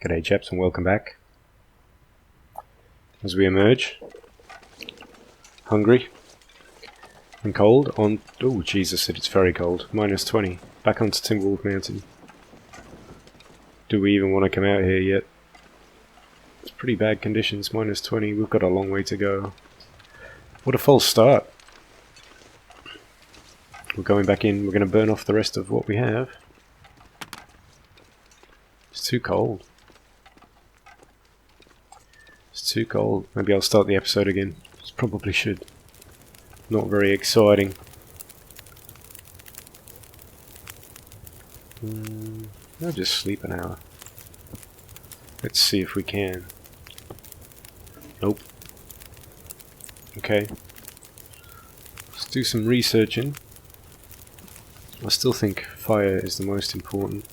G'day chaps and welcome back. As we emerge, hungry and cold on... Oh Jesus, it's very cold. -20. Back onto Timberwolf Mountain. Do we even want to come out here yet? It's pretty bad conditions, -20. We've got a long way to go. What a false start. We're going back in, we're going to burn off the rest of what we have. It's too cold. It's too cold. Maybe I'll start the episode again. Probably should. Not very exciting. I'll just sleep an hour. Let's see if we can. Nope. Okay. Let's do some researching. I still think fire is the most important.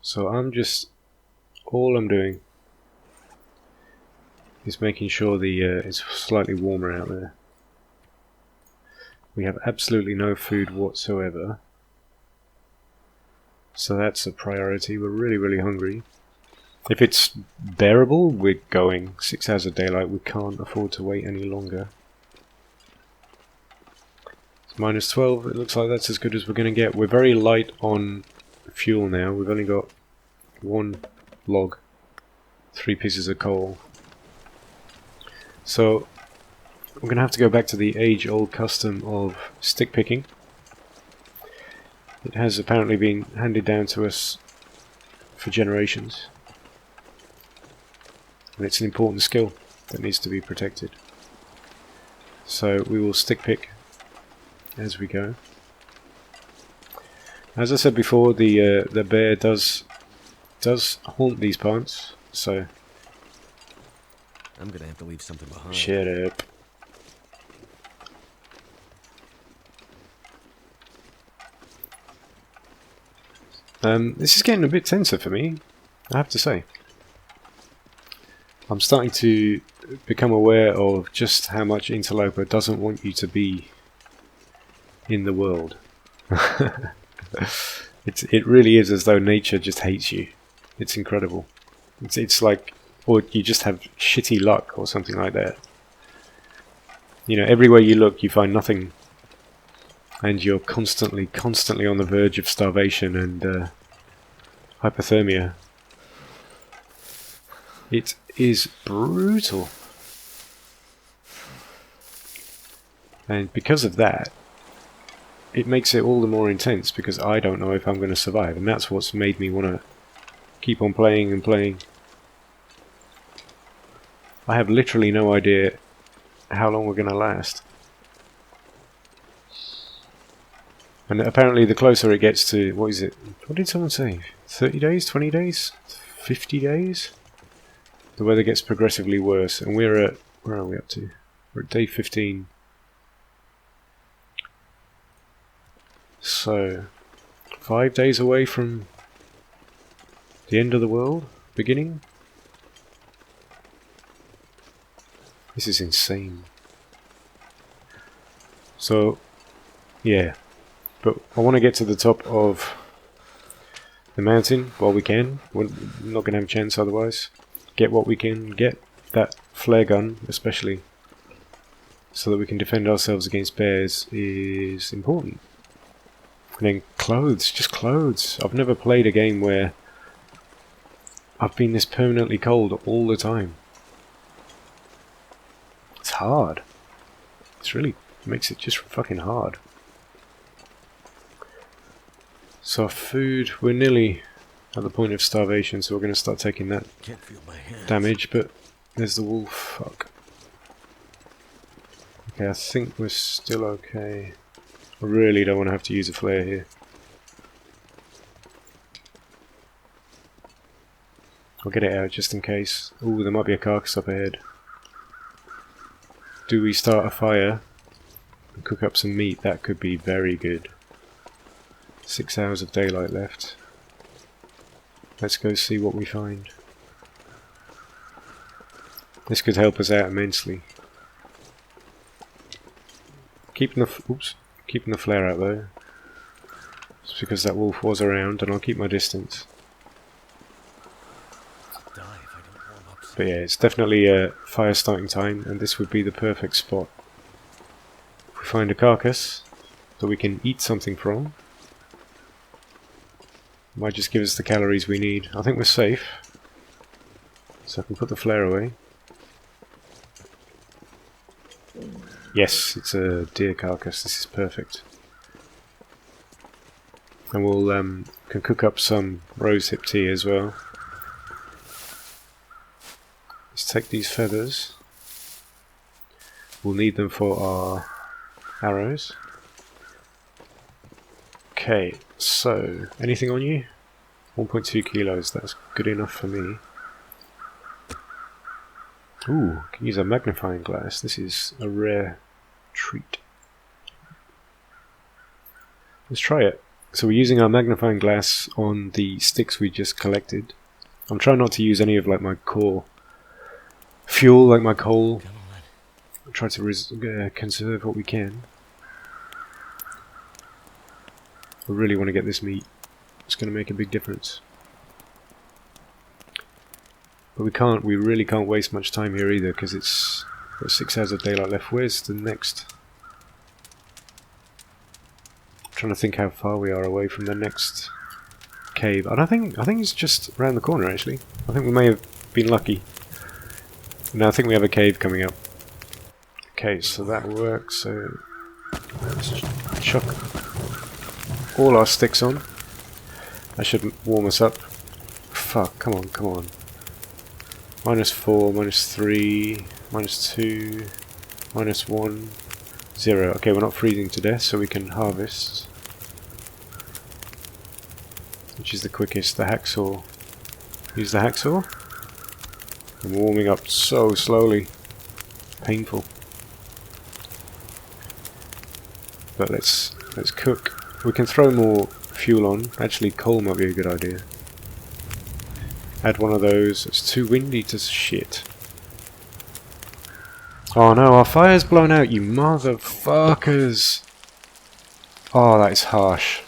So all I'm doing is making sure it's slightly warmer out there. We have absolutely no food whatsoever. So that's a priority. We're really hungry. If it's bearable, we're going. 6 hours of daylight. We can't afford to wait any longer. It's -12. It looks like that's as good as we're going to get. We're very light on fuel now. We've only got 1 log, 3 pieces of coal. So we're going to have to go back to the age-old custom of stick picking. It has apparently been handed down to us for generations. And it's an important skill that needs to be protected. So we will stick pick as we go. As I said before, the bear does haunt these parts, so I'm gonna have to leave something behind. Shut up. This is getting a bit tenser for me, I have to say. I'm starting to become aware of just how much Interloper doesn't want you to be in the world. It really is as though nature just hates you. It's incredible. It's like, or you just have shitty luck or something like that. You know, everywhere you look you find nothing, and you're constantly on the verge of starvation and hypothermia. It is brutal. And because of that, it makes it all the more intense, because I don't know if I'm going to survive, and that's what's made me want to keep on playing and playing. I have literally no idea how long we're going to last. And apparently the closer it gets to, what is it? What did someone say? 30 days? 20 days? 50 days? The weather gets progressively worse, and we're at, where are we up to? We're at day 15. So, 5 days away from the end of the world beginning? This is insane. So, yeah. But I want to get to the top of the mountain while we can. We're not going to have a chance otherwise. Get what we can get. That flare gun, especially, so that we can defend ourselves against bears, is important. And then clothes, just clothes. I've never played a game where I've been this permanently cold all the time. It's hard. It's really makes it just fucking hard. So food, we're nearly at the point of starvation, so we're going to start taking that damage, but there's the wolf. Fuck. Okay, I think we're still okay. I really don't want to have to use a flare here. I'll get it out just in case. Ooh, there might be a carcass up ahead. Do we start a fire and cook up some meat? That could be very good. 6 hours of daylight left. Let's go see what we find. This could help us out immensely. Keeping the flare out though. It's because that wolf was around, and I'll keep my distance. Die if I don't warm up. But yeah, it's definitely a fire starting time, and this would be the perfect spot. If we find a carcass that we can eat something from, might just give us the calories we need. I think we're safe, so I can put the flare away. Yes, it's a deer carcass. This is perfect. And we'll can cook up some rosehip tea as well. Let's take these feathers. We'll need them for our arrows. Okay, so anything on you? 1.2 kilos. That's good enough for me. Ooh, can use a magnifying glass. This is a rare treat. Let's try it. So we're using our magnifying glass on the sticks we just collected. I'm trying not to use any of like my core fuel, like my coal. Try to conserve what we can. I really want to get this meat. It's going to make a big difference. But we really can't waste much time here either, because it's got 6 hours of daylight left. Where's the next? I'm trying to think how far we are away from the next cave. And I think it's just around the corner actually. I think we may have been lucky. No, I think we have a cave coming up. Okay, so that works. So let's chuck all our sticks on. That should warm us up. Fuck, come on, come on. -4, -3, -2, -1, 0. Okay, we're not freezing to death, so we can harvest. Which is the quickest, the hacksaw. Use the hacksaw. I'm warming up so slowly. Painful. But let's cook. We can throw more fuel on. Actually, coal might be a good idea. Add one of those. It's too windy to shit. Oh no, our fire's blown out, you motherfuckers! Oh, that is harsh.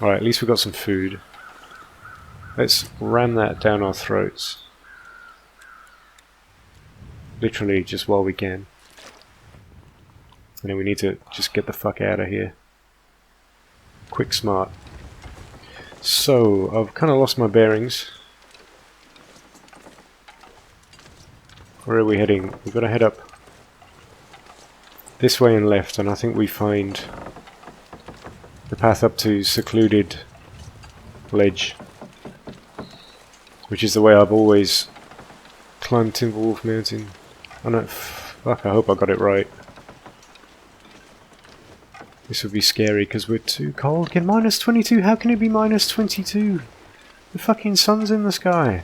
Alright, at least we got some food. Let's ram that down our throats. Literally, just while we can. And then we need to just get the fuck out of here. Quick, smart. So, I've kind of lost my bearings. Where are we heading? We've got to head up this way and left, and I think we find the path up to secluded ledge, which is the way I've always climbed Timberwolf Mountain. Oh no, fuck, I hope I got it right. This would be scary because we're too cold. Get -22? How can it be -22? The fucking sun's in the sky.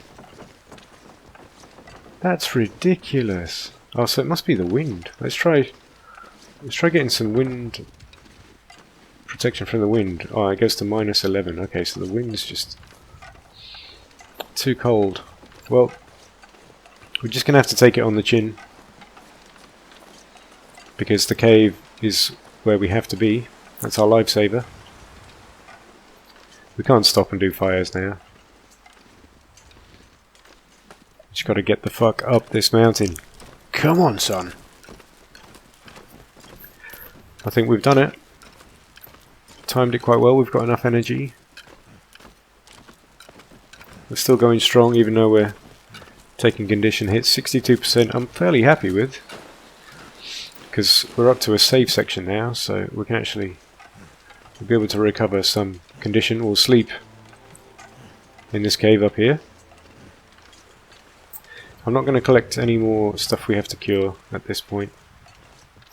That's ridiculous. Oh, so it must be the wind. Let's try getting some wind protection from the wind. Oh, it goes to -11. Okay, so the wind's just too cold. Well, we're just gonna have to take it on the chin because the cave is where we have to be. That's our lifesaver. We can't stop and do fires now. Just gotta get the fuck up this mountain. Come on, son. I think we've done it. Timed it quite well. We've got enough energy. We're still going strong even though we're taking condition hits. 62% I'm fairly happy with, because we're up to a safe section now, so we can actually be able to recover some condition. We'll sleep in this cave up here. I'm not going to collect any more stuff we have to cure at this point.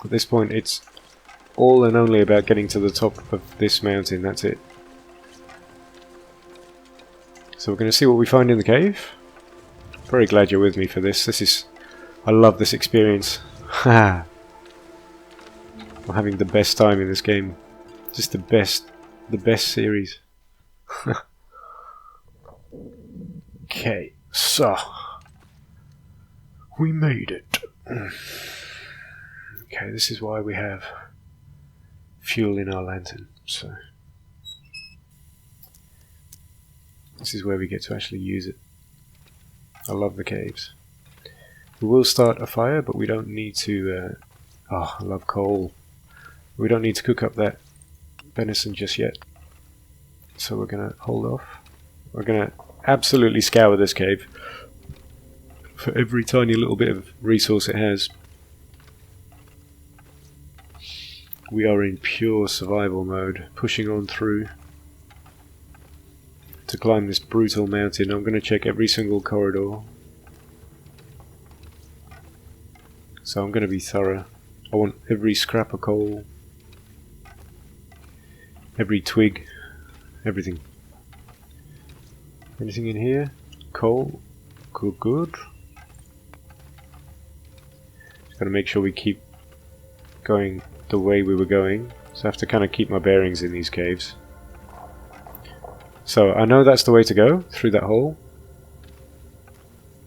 At this point it's all and only about getting to the top of this mountain, that's it. So we're going to see what we find in the cave. Very glad you're with me for this. I love this experience. Ha! I'm having the best time in this game. Just the best series. Okay, so we made it. Okay, this is why we have fuel in our lantern. So this is where we get to actually use it. I love the caves. We will start a fire, but we don't need to... oh, I love coal. We don't need to cook up that venison just yet. So we're going to hold off. We're going to absolutely scour this cave for every tiny little bit of resource it has. We are in pure survival mode, pushing on through to climb this brutal mountain. I'm going to check every single corridor. So I'm going to be thorough. I want every scrap of coal, every twig, everything. Anything in here? Coal? Good, good. Just gotta make sure we keep going the way we were going. So I have to kind of keep my bearings in these caves. So I know that's the way to go, through that hole.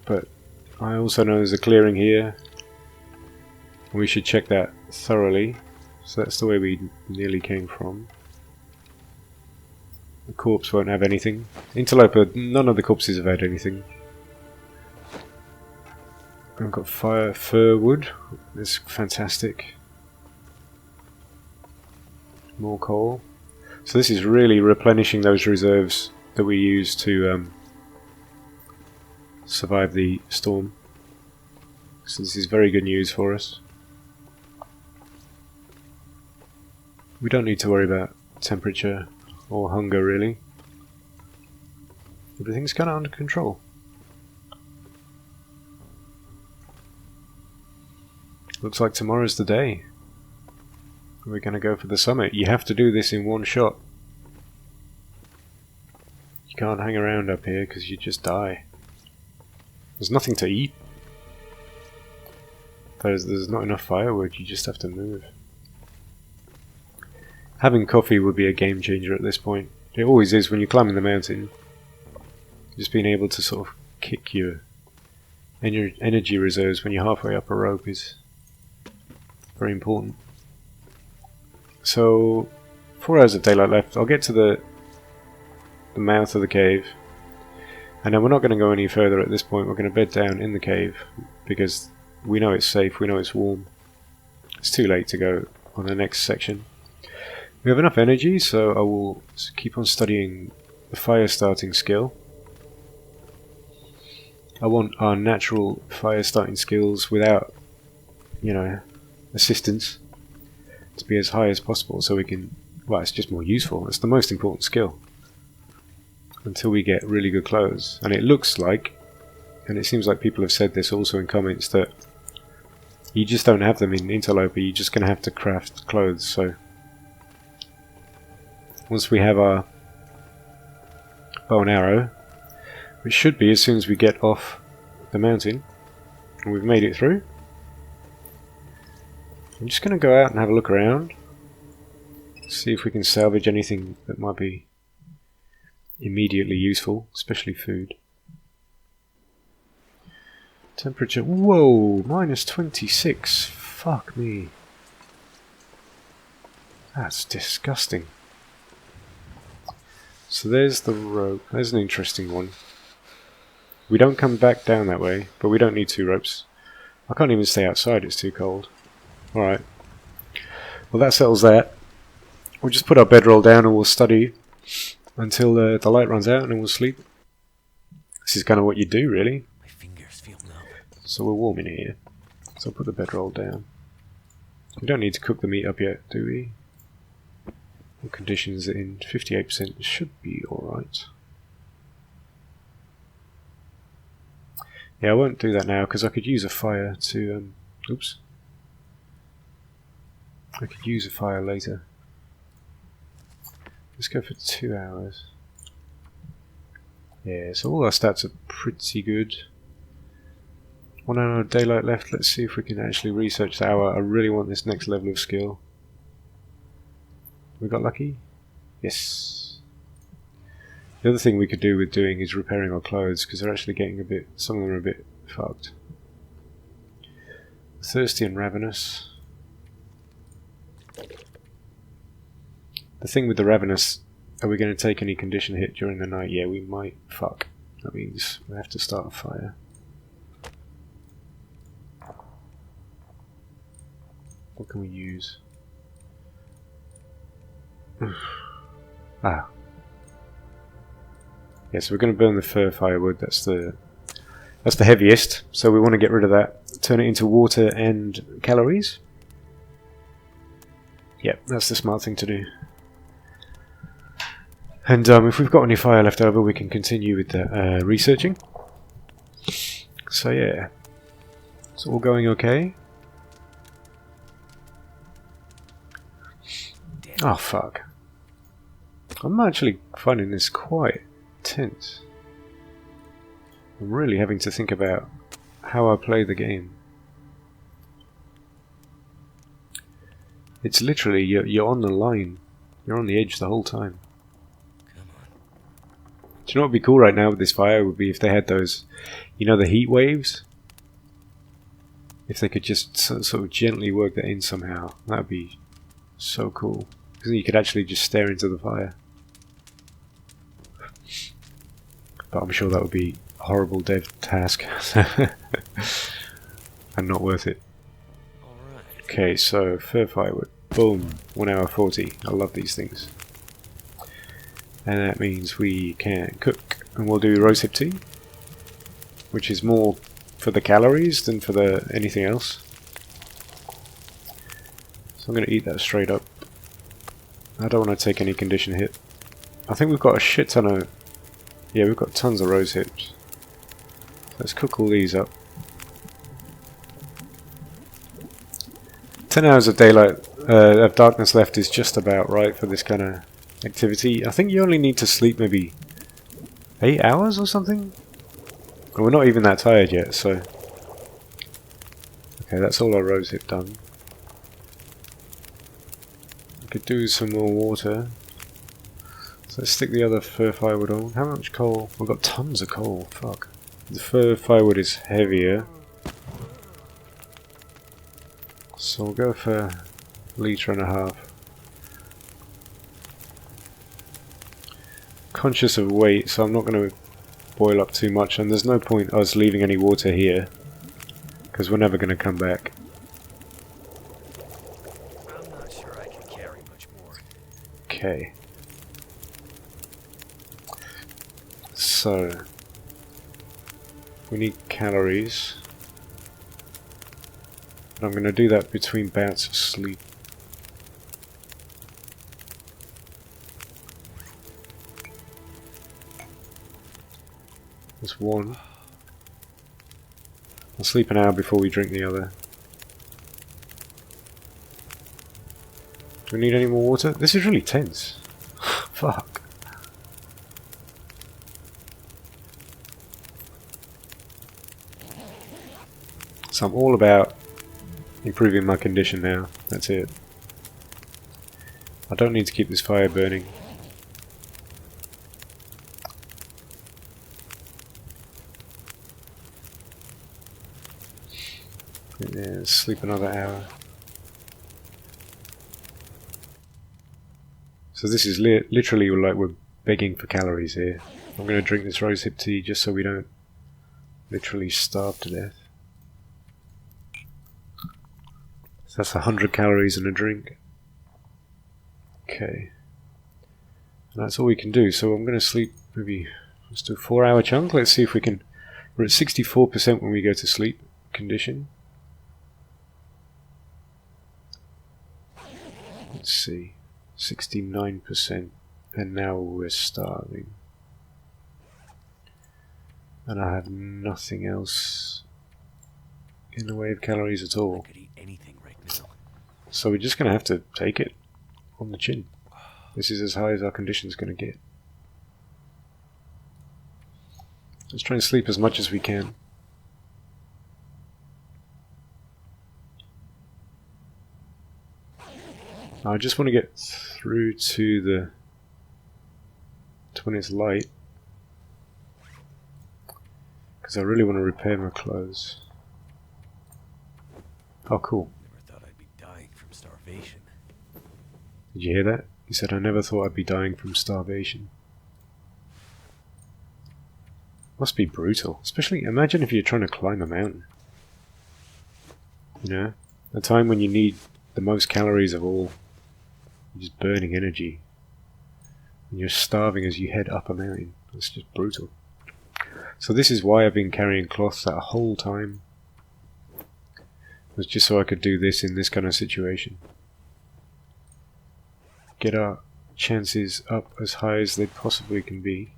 But I also know there's a clearing here. We should check that thoroughly. So that's the way we nearly came from. The corpse won't have anything. Interloper, none of the corpses have had anything. I've got fir wood. It's fantastic. More coal. So this is really replenishing those reserves that we use to survive the storm. So this is very good news for us. We don't need to worry about temperature or hunger really. Everything's kind of under control. Looks like tomorrow's the day. We're going to go for the summit. You have to do this in one shot. You can't hang around up here because you just die. There's nothing to eat. There's not enough firewood, you just have to move. Having coffee would be a game changer at this point. It always is when you're climbing the mountain. Just being able to sort of kick your energy reserves when you're halfway up a rope is very important. So, 4 hours of daylight left. I'll get to the mouth of the cave. And then we're not going to go any further at this point. We're going to bed down in the cave because we know it's safe, we know it's warm. It's too late to go on the next section. We have enough energy, so I will keep on studying the fire starting skill. I want our natural fire starting skills without, you know, assistance to be as high as possible so we can, well, it's just more useful. It's the most important skill until we get really good clothes. And it looks like, and it seems like people have said this also in comments, that you just don't have them in Interloper, you're just going to have to craft clothes. So once we have our bow and arrow, which should be as soon as we get off the mountain, and we've made it through, I'm just going to go out and have a look around, see if we can salvage anything that might be immediately useful, especially food. Temperature, whoa, minus 26, fuck me. That's disgusting. So there's the rope, there's an interesting one. We don't come back down that way, but we don't need 2 ropes. I can't even stay outside, it's too cold. Alright. Well, that settles that. We'll just put our bedroll down and we'll study until the light runs out and then we'll sleep. This is kind of what you do, really. My fingers feel numb. So we're warm in here. So I'll put the bedroll down. We don't need to cook the meat up yet, do we? What conditions are in? 58% should be alright. Yeah, I won't do that now because I could use a fire to... oops. I could use a fire later. Let's go for 2 hours. Yeah, so all our stats are pretty good. 1 hour of daylight left. Let's see if we can actually research the hour. I really want this next level of skill. We got lucky? Yes. The other thing we could do with doing is repairing our clothes because they're actually getting a bit, some of them are a bit fucked. Thirsty and ravenous. The thing with the Ravenous, are we going to take any condition hit during the night? Yeah, we might. Fuck. That means we have to start a fire. What can we use? Ah. Yeah, so we're going to burn the fir firewood. That's the heaviest. So we want to get rid of that. Turn it into water and calories. Yep, that's the smart thing to do. And if we've got any fire left over, we can continue with the researching. So yeah, it's all going okay. Oh fuck. I'm actually finding this quite tense. I'm really having to think about how I play the game. It's literally, you're on the line. You're on the edge the whole time. Come on. Do you know what would be cool right now with this fire would be if they had those, you know, the heat waves? If they could just sort of gently work that in somehow. That would be so cool. Because you could actually just stare into the fire. But I'm sure that would be a horrible dev task. And not worth it. Alright. Okay, so fir firewood. Boom. 1 hour 40. I love these things. And that means we can cook. And we'll do rosehip tea. Which is more for the calories than for the anything else. So I'm going to eat that straight up. I don't want to take any condition hit. I think we've got a shit ton of... Yeah, we've got tons of rose hips. Let's cook all these up. 10 hours of daylight, of darkness left is just about right for this kind of activity. I think you only need to sleep maybe 8 hours or something? And we're not even that tired yet, so... Okay, that's all our rose hip done. Could do some more water. So let's stick the other fir firewood on. How much coal? We've got tons of coal. Fuck. The fir firewood is heavier. So we'll go for a litre and a half. Conscious of weight, so I'm not going to boil up too much. And there's no point us leaving any water here, because we're never going to come back. Okay. So we need calories. And I'm going to do that between bouts of sleep. That's one. I'll sleep an hour before we drink the other. Do we need any more water? This is really tense. Fuck. So I'm all about improving my condition now. That's it. I don't need to keep this fire burning. Yeah, sleep another hour. So this is literally like we're begging for calories here. I'm going to drink this rosehip tea just so we don't literally starve to death. So that's 100 calories in a drink. Okay. And that's all we can do. So I'm going to sleep maybe, let's do a 4-hour chunk. Let's see if we can... We're at 64% when we go to sleep condition. Let's see. 69%, and now we're starving. And I have nothing else in the way of calories at all. I could eat anything right now. So we're just going to have to take it on the chin. This is as high as our condition's going to get. Let's try and sleep as much as we can. I just want to get through to when it's light, because I really want to repair my clothes. Oh, cool. Never thought I'd be dying from starvation. Did you hear that? He said, "I never thought I'd be dying from starvation." Must be brutal. Especially, imagine if you're trying to climb a mountain. You know? A time when you need the most calories of all. You're just burning energy. And you're starving as you head up a mountain. That's just brutal. So this is why I've been carrying cloth that whole time. It was just so I could do this in this kind of situation. Get our chances up as high as they possibly can be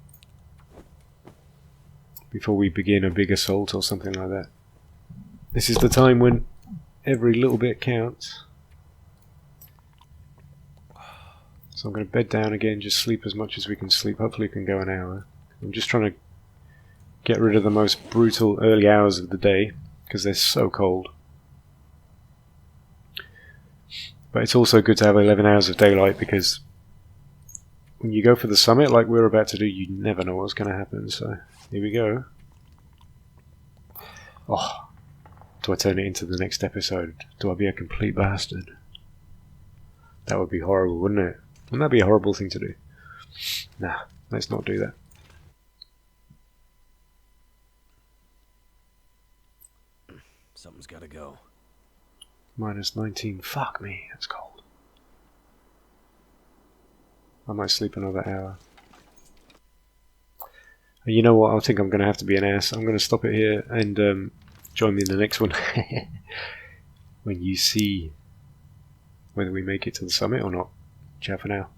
before we begin a big assault or something like that. This is the time when every little bit counts. So I'm going to bed down again, just sleep as much as we can sleep. Hopefully we can go an hour. I'm just trying to get rid of the most brutal early hours of the day because they're so cold. But it's also good to have 11 hours of daylight because when you go for the summit like we're about to do, you never know what's going to happen. So here we go. Oh, do I turn it into the next episode? Do I be a complete bastard? That would be horrible, wouldn't it? Wouldn't that be a horrible thing to do? Nah, let's not do that. Something's gotta go. -19. Fuck me, that's cold. I might sleep another hour. And you know what? I think I'm going to have to be an ass. I'm going to stop it here and join me in the next one. When you see whether we make it to the summit or not. Ciao for now.